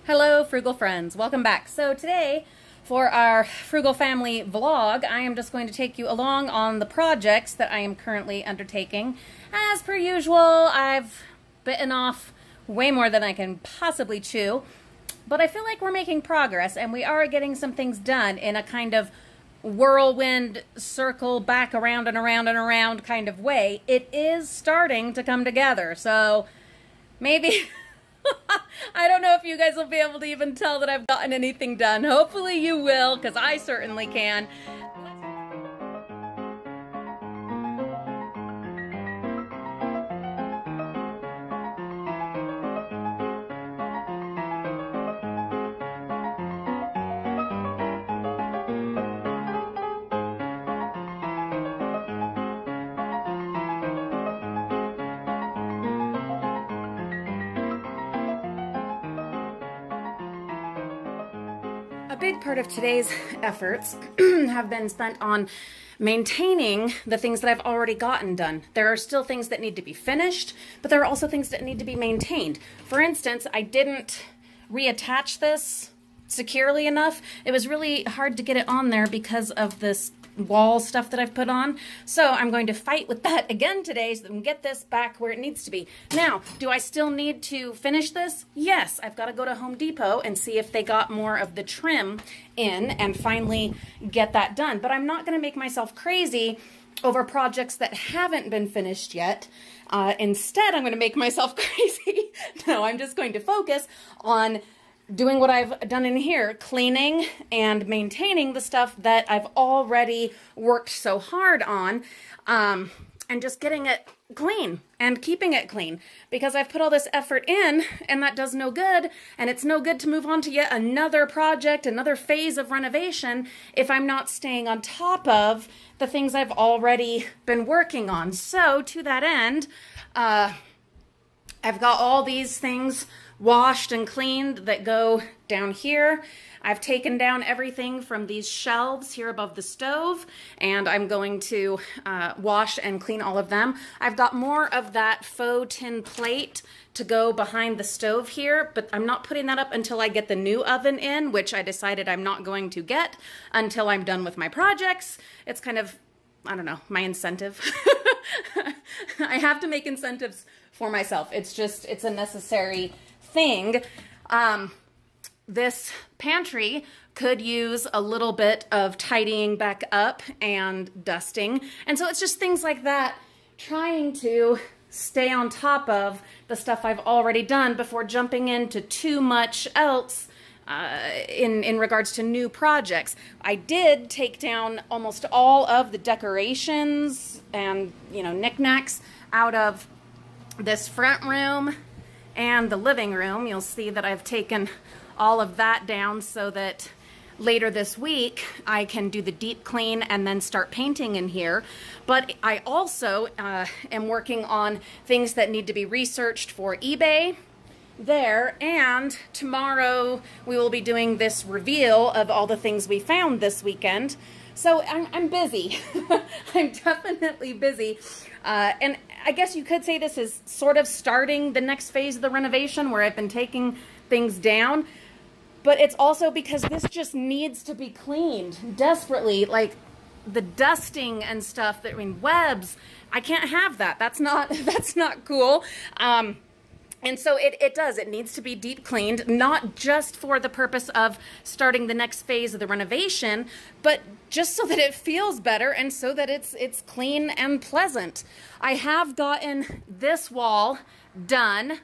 Hello, Frugal friends. Welcome back. So today, for our Frugal Family vlog, I am just going to take you along on the projects that I am currently undertaking. As per usual, I've bitten off way more than I can possibly chew, but I feel like we're making progress and we are getting some things done in a kind of whirlwind circle back around and around and around kind of way. It is starting to come together, so maybe I don't know if you guys will be able to even tell that I've gotten anything done. Hopefully you will, because I certainly can. A big part of today's efforts have been spent on maintaining the things that I've already gotten done. There are still things that need to be finished, but there are also things that need to be maintained. For instance, I didn't reattach this securely enough. It was really hard to get it on there because of this wall stuff that I've put on. So I'm going to fight with that again today so that we can get this back where it needs to be. Now, do I still need to finish this? Yes, I've got to go to Home Depot and see if they got more of the trim in and finally get that done. But I'm not going to make myself crazy over projects that haven't been finished yet. Instead, I'm going to make myself crazy. No, I'm just going to focus on doing what I've done in here, cleaning and maintaining the stuff that I've already worked so hard on, and just getting it clean and keeping it clean, because I've put all this effort in and that does no good, and it's no good to move on to yet another project, another phase of renovation, if I'm not staying on top of the things I've already been working on. So to that end, I've got all these things washed and cleaned that go down here. I've taken down everything from these shelves here above the stove, and I'm going to wash and clean all of them. I've got more of that faux tin plate to go behind the stove here, but I'm not putting that up until I get the new oven in, which I decided I'm not going to get until I'm done with my projects. It's kind of, I don't know, my incentive. I have to make incentives for myself. It's just, it's a necessary thing. This pantry could use a little bit of tidying back up and dusting. And so it's just things like that, trying to stay on top of the stuff I've already done before jumping into too much else in regards to new projects. I did take down almost all of the decorations and, you know, knickknacks out of this front room and the living room. You'll see that I've taken all of that down so that later this week I can do the deep clean and then start painting in here. But I also am working on things that need to be researched for eBay there, and tomorrow we will be doing this reveal of all the things we found this weekend. So I'm busy. I'm definitely busy. And I guess you could say this is sort of starting the next phase of the renovation, where I've been taking things down. But it's also because this just needs to be cleaned desperately. Like the dusting and stuff, I mean, webs, I can't have that. That's not cool. And so it needs to be deep cleaned, not just for the purpose of starting the next phase of the renovation, but just so that it feels better and so that it's clean and pleasant. I have gotten this wall done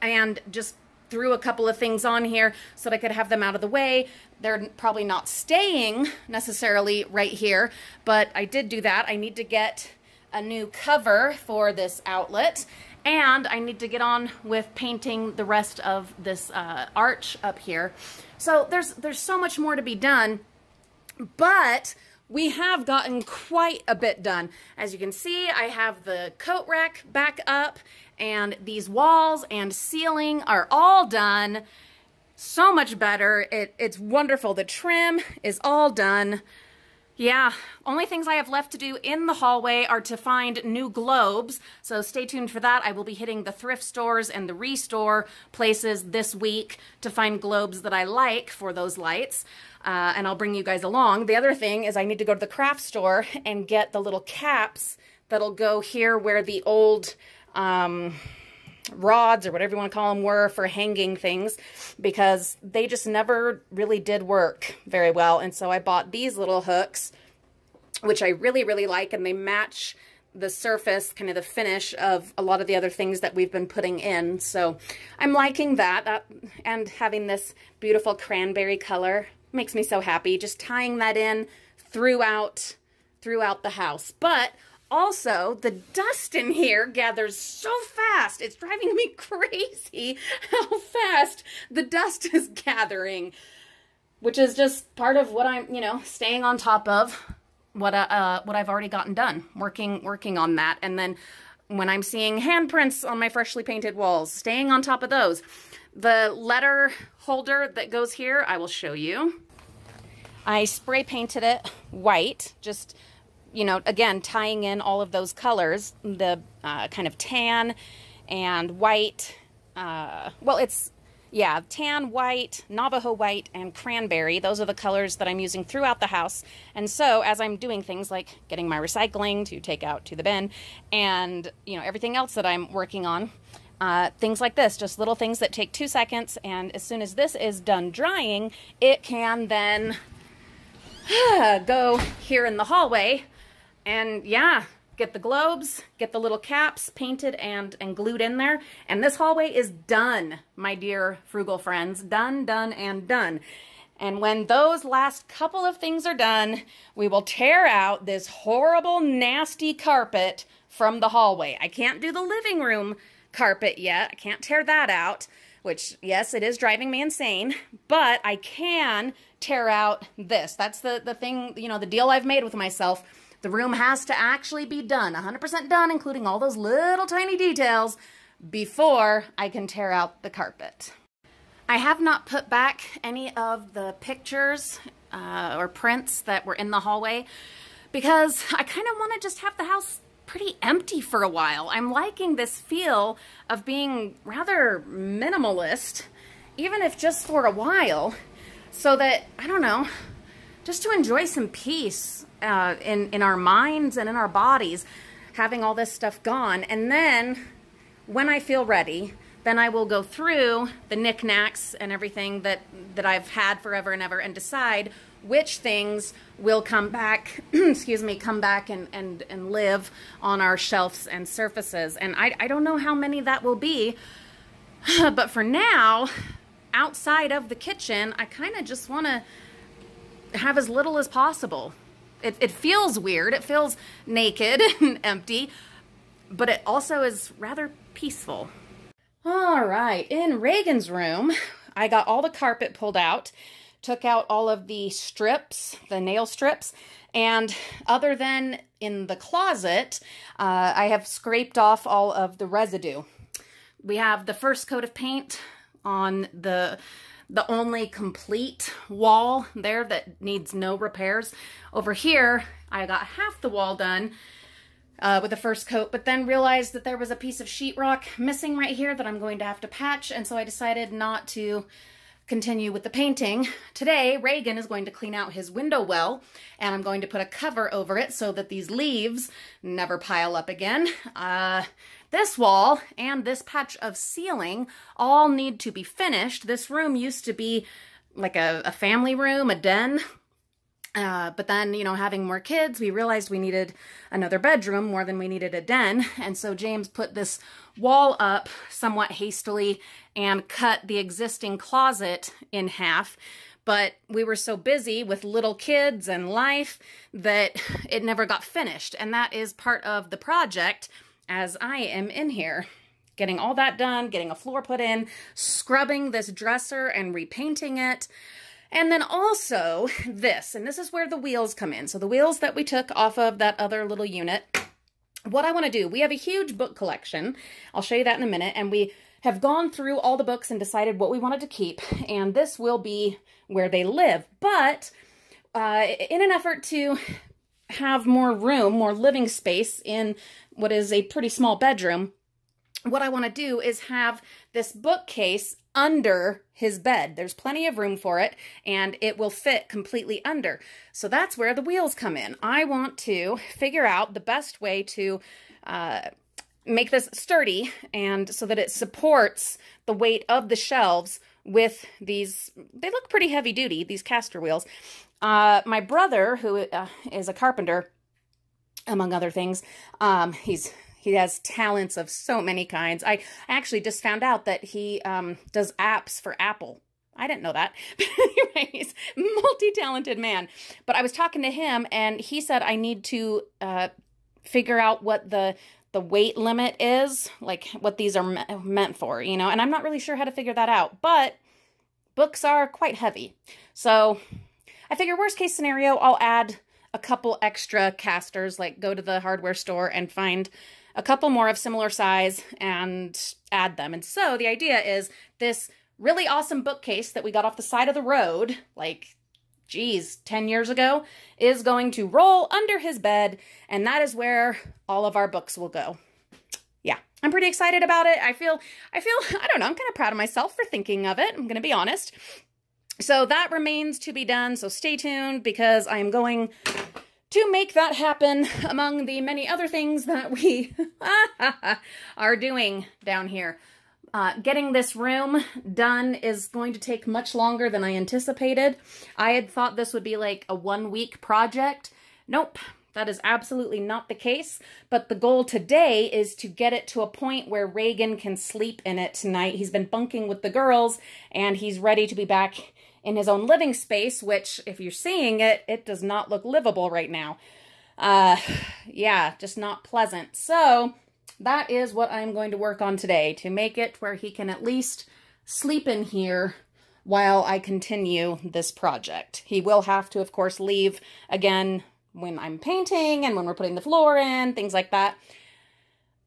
and just threw a couple of things on here so that I could have them out of the way. They're probably not staying necessarily right here, but I did do that. I need to get a new cover for this outlet, and I need to get on with painting the rest of this arch up here. So there's so much more to be done, but we have gotten quite a bit done. As you can see, I have the coat rack back up, and these walls and ceiling are all done. So much better. It's wonderful. The trim is all done. Yeah, only things I have left to do in the hallway are to find new globes, so stay tuned for that. I will be hitting the thrift stores and the restore places this week to find globes that I like for those lights, and I'll bring you guys along. The other thing is I need to go to the craft store and get the little caps that'll go here where the old rods or whatever you want to call them were for hanging things, because they just never really did work very well. And so I bought these little hooks, which I really, really like, and they match the surface, kind of the finish of a lot of the other things that we've been putting in. So I'm liking that, and having this beautiful cranberry color makes me so happy, just tying that in throughout the house. But also, the dust in here gathers so fast. It's driving me crazy how fast the dust is gathering, which is just part of what I'm, staying on top of, what I've already gotten done, working on that. And then when I'm seeing handprints on my freshly painted walls, staying on top of those. The letter holder that goes here, I will show you. I spray painted it white, just again, tying in all of those colors, the kind of tan and white, tan, white, Navajo white, and cranberry. Those are the colors that I'm using throughout the house. And so as I'm doing things like getting my recycling to take out to the bin and, everything else that I'm working on, things like this, just little things that take 2 seconds. And as soon as this is done drying, it can then go here in the hallway and get the globes, get the little caps painted and glued in there. And this hallway is done, my dear frugal friends. Done, done, and done. And when those last couple of things are done, we will tear out this horrible, nasty carpet from the hallway. I can't do the living room carpet yet. I can't tear that out, which, yes, it is driving me insane. But I can tear out this. That's the thing, the deal I've made with myself. The room has to actually be done, 100% done, including all those little tiny details, before I can tear out the carpet. I have not put back any of the pictures or prints that were in the hallway because I kind of want to just have the house pretty empty for a while. I'm liking this feel of being rather minimalist, even if just for a while, so that, I don't know, just to enjoy some peace in our minds and in our bodies, having all this stuff gone. And then when I feel ready, then I will go through the knickknacks and everything that I've had forever and ever and decide which things will come back, come back and live on our shelves and surfaces. And I don't know how many that will be, but for now, outside of the kitchen, I kind of just want to have as little as possible. It feels weird. It feels naked and empty, but it also is rather peaceful. All right, in Reagan's room, I got all the carpet pulled out, took out all of the strips, the nail strips, and other than in the closet, I have scraped off all of the residue. We have the first coat of paint on the only complete wall there that needs no repairs. Over here, I got half the wall done with the first coat, but then realized that there was a piece of sheetrock missing right here that I'm going to have to patch, and so I decided not to continue with the painting. Today, Reagan is going to clean out his window well, and I'm going to put a cover over it so that these leaves never pile up again. This wall and this patch of ceiling all need to be finished. This room used to be like a family room, a den. But then, having more kids, we realized we needed another bedroom more than we needed a den. And so James put this wall up somewhat hastily and cut the existing closet in half. But we were so busy with little kids and life that it never got finished. And that is part of the project as I am in here. Getting all that done, getting a floor put in, scrubbing this dresser and repainting it. And then also this, and this is where the wheels come in. So the wheels that we took off of that other little unit, what I want to do, we have a huge book collection. I'll show you that in a minute. And we have gone through all the books and decided what we wanted to keep. And this will be where they live. But in an effort to have more room, more living space in what is a pretty small bedroom, what I want to do is have this bookcase under his bed. There's plenty of room for it, and it will fit completely under. So that's where the wheels come in. I want to figure out the best way to make this sturdy and so that it supports the weight of the shelves with these, they look pretty heavy duty, these caster wheels. My brother, who is a carpenter, among other things, he has talents of so many kinds. I actually just found out that he does apps for Apple. I didn't know that. But anyway, he's a multi-talented man. But I was talking to him, and he said I need to figure out what the weight limit is, like what these are meant for, you know, and I'm not really sure how to figure that out. But books are quite heavy. So I figure worst case scenario, I'll add a couple extra casters, like go to the hardware store and find a couple more of similar size and add them. And so the idea is this really awesome bookcase that we got off the side of the road, like, geez, 10 years ago, is going to roll under his bed, and that is where all of our books will go. Yeah, I'm pretty excited about it. I feel, I don't know, I'm kind of proud of myself for thinking of it. I'm going to be honest. So that remains to be done. So stay tuned, because I am going to make that happen among the many other things that we are doing down here. Getting this room done is going to take much longer than I anticipated. I had thought this would be like a 1-week project. Nope, that is absolutely not the case. But the goal today is to get it to a point where Reagan can sleep in it tonight. He's been bunking with the girls, and he's ready to be back in his own living space, which, if you're seeing it, it does not look livable right now. Yeah, just not pleasant. So that is what I'm going to work on today, to make it where he can at least sleep in here while I continue this project. He will have to, of course, leave again when I'm painting and when we're putting the floor in, things like that.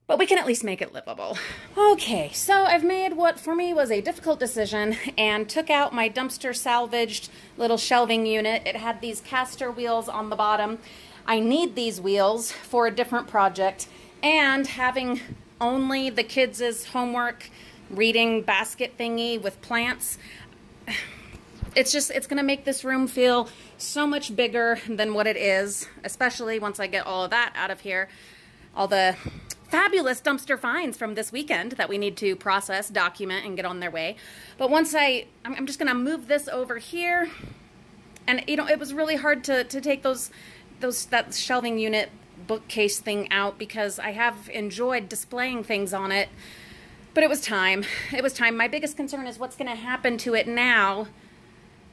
But we can at least make it livable. Okay, so I've made what for me was a difficult decision and took out my dumpster salvaged little shelving unit. It had these caster wheels on the bottom. I need these wheels for a different project, and having only the kids' homework reading basket thingy with plants, it's gonna make this room feel so much bigger than what it is, especially once I get all of that out of here. All the fabulous dumpster finds from this weekend that we need to process, document, and get on their way. But once I'm just gonna move this over here, and you know, it was really hard to take that shelving unit bookcase thing out, because I have enjoyed displaying things on it, but it was time. It was time. My biggest concern is what's gonna happen to it now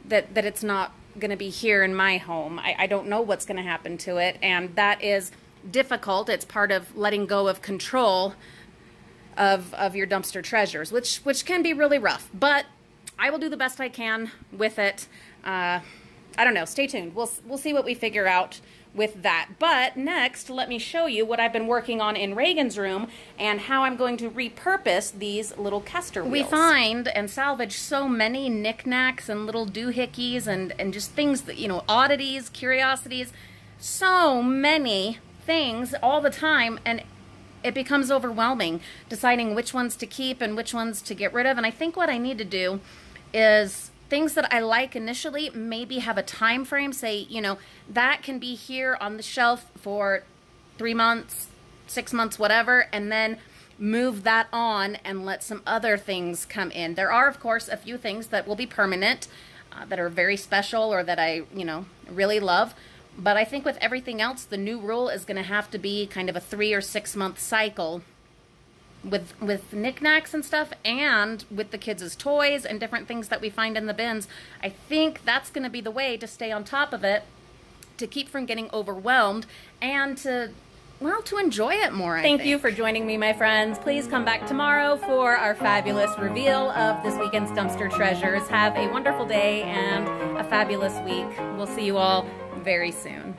that it's not gonna be here in my home. I don't know what's gonna happen to it, and that is difficult. It's part of letting go of control of your dumpster treasures, which can be really rough, but I will do the best I can with it. I don't know, stay tuned. We'll see what we figure out with that. But next, let me show you what I've been working on in Reagan's room and how I'm going to repurpose these little caster wheels. We find and salvage so many knickknacks and little doohickeys and just things that, you know, oddities, curiosities, so many things all the time, and it becomes overwhelming deciding which ones to keep and which ones to get rid of. And I think what I need to do is things that I like initially, maybe have a time frame, say, you know, that can be here on the shelf for 3 months, 6 months, whatever, and then move that on and let some other things come in. There are, of course, a few things that will be permanent, that are very special or that I, you know, really love. But I think with everything else, the new rule is going to have to be kind of a 3 or 6 month cycle with knickknacks and stuff, and with the kids' toys and different things that we find in the bins. I think that's going to be the way to stay on top of it, to keep from getting overwhelmed, and to, well, to enjoy it more, I think. Thank you for joining me, my friends. Please come back tomorrow for our fabulous reveal of this weekend's dumpster treasures. Have a wonderful day and a fabulous week. We'll see you all very soon.